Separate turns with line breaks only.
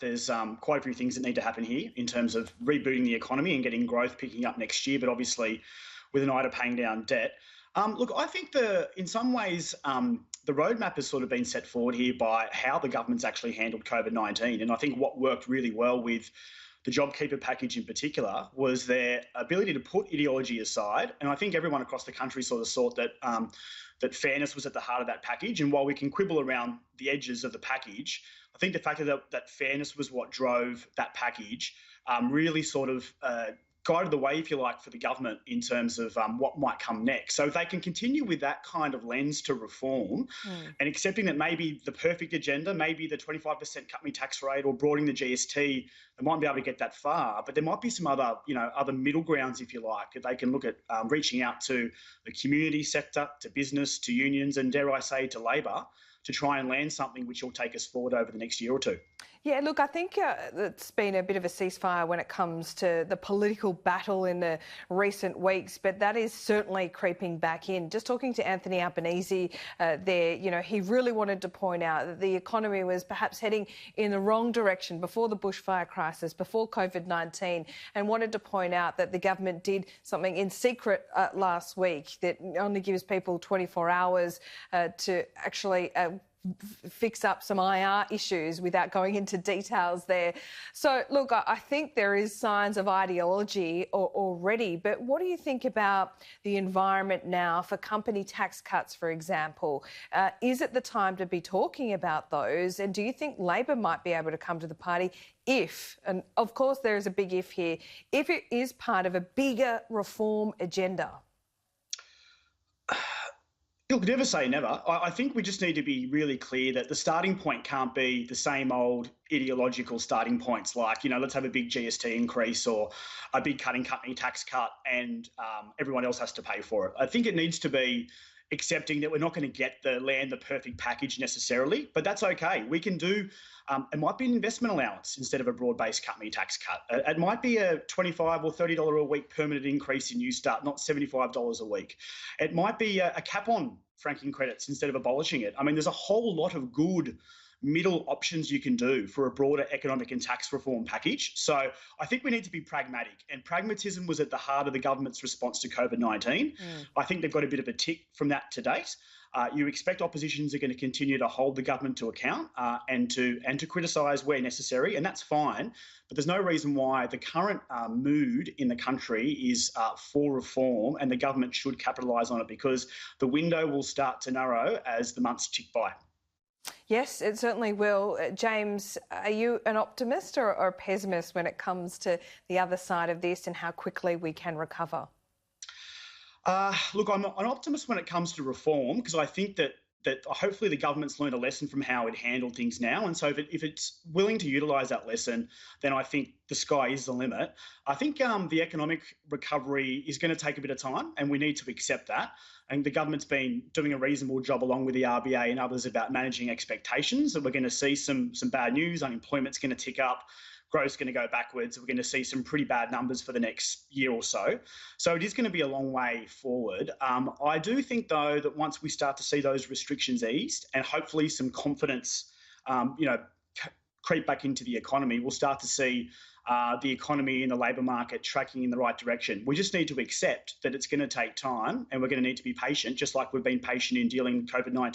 There's quite a few things that need to happen here in terms of rebooting the economy and getting growth picking up next year, but obviously with an eye to paying down debt. Look, I think in some ways, the roadmap has sort of been set forward here by how the government's actually handled COVID-19. And I think what worked really well with the JobKeeper package in particular was their ability to put ideology aside. And I think everyone across the country sort of saw that fairness was at the heart of that package. And while we can quibble around the edges of the package, I think the fact that fairness was what drove that package really sort of guided the way, if you like, for the government in terms of what might come next. So if they can continue with that kind of lens to reform and accepting that maybe the perfect agenda, maybe the 25% cut me tax rate or broadening the GST, they might be able to get that far. But there might be some other, other middle grounds, if you like. They can look at reaching out to the community sector, to business, to unions, and dare I say, to Labor, to try and land something which will take us forward over the next year or two.
Yeah, look, I think it's been a bit of a ceasefire when it comes to the political battle in the recent weeks, but that is certainly creeping back in. Just talking to Anthony Albanese there, he really wanted to point out that the economy was perhaps heading in the wrong direction before the bushfire crisis, before COVID-19, and wanted to point out that the government did something in secret last week that only gives people 24 hours to actually fix up some IR issues without going into details there. So, look, I think there is signs of ideology already, but what do you think about the environment now for company tax cuts, for example? Is it the time to be talking about those? And do you think Labor might be able to come to the party if, and of course there is a big if here, if it is part of a bigger reform agenda?
Look, never say never. I think we just need to be really clear that the starting point can't be the same old ideological starting points like, let's have a big GST increase or a big company tax cut and everyone else has to pay for it. I think it needs to be accepting that we're not going to get the perfect package necessarily, but that's okay. We can do, it might be an investment allowance instead of a broad-based company tax cut. It might be a $25 or $30 a week permanent increase in Newstart, not $75 a week. It might be a cap on franking credits instead of abolishing it. I mean, there's a whole lot of good middle options you can do for a broader economic and tax reform package. So I think we need to be pragmatic, and pragmatism was at the heart of the government's response to COVID-19. I think they've got a bit of a tick from that to date. You expect oppositions are going to continue to hold the government to account and to criticise where necessary, and that's fine. But there's no reason why the current mood in the country is for reform, and the government should capitalise on it because the window will start to narrow as the months tick by.
Yes, it certainly will. James, are you an optimist or a pessimist when it comes to the other side of this and how quickly we can recover?
Look, I'm an optimist when it comes to reform because I think that hopefully the government's learned a lesson from how it handled things now. And so if it's willing to utilise that lesson, then I think the sky is the limit. I think the economic recovery is going to take a bit of time and we need to accept that. And the government's been doing a reasonable job along with the RBA and others about managing expectations. That we're going to see some bad news, unemployment's going to tick up, growth's going to go backwards. We're going to see some pretty bad numbers for the next year or so. So it is going to be a long way forward. I do think, though, that once we start to see those restrictions eased and hopefully some confidence, creep back into the economy, we'll start to see the economy and the labour market tracking in the right direction. We just need to accept that it's going to take time and we're going to need to be patient, just like we've been patient in dealing with COVID-19.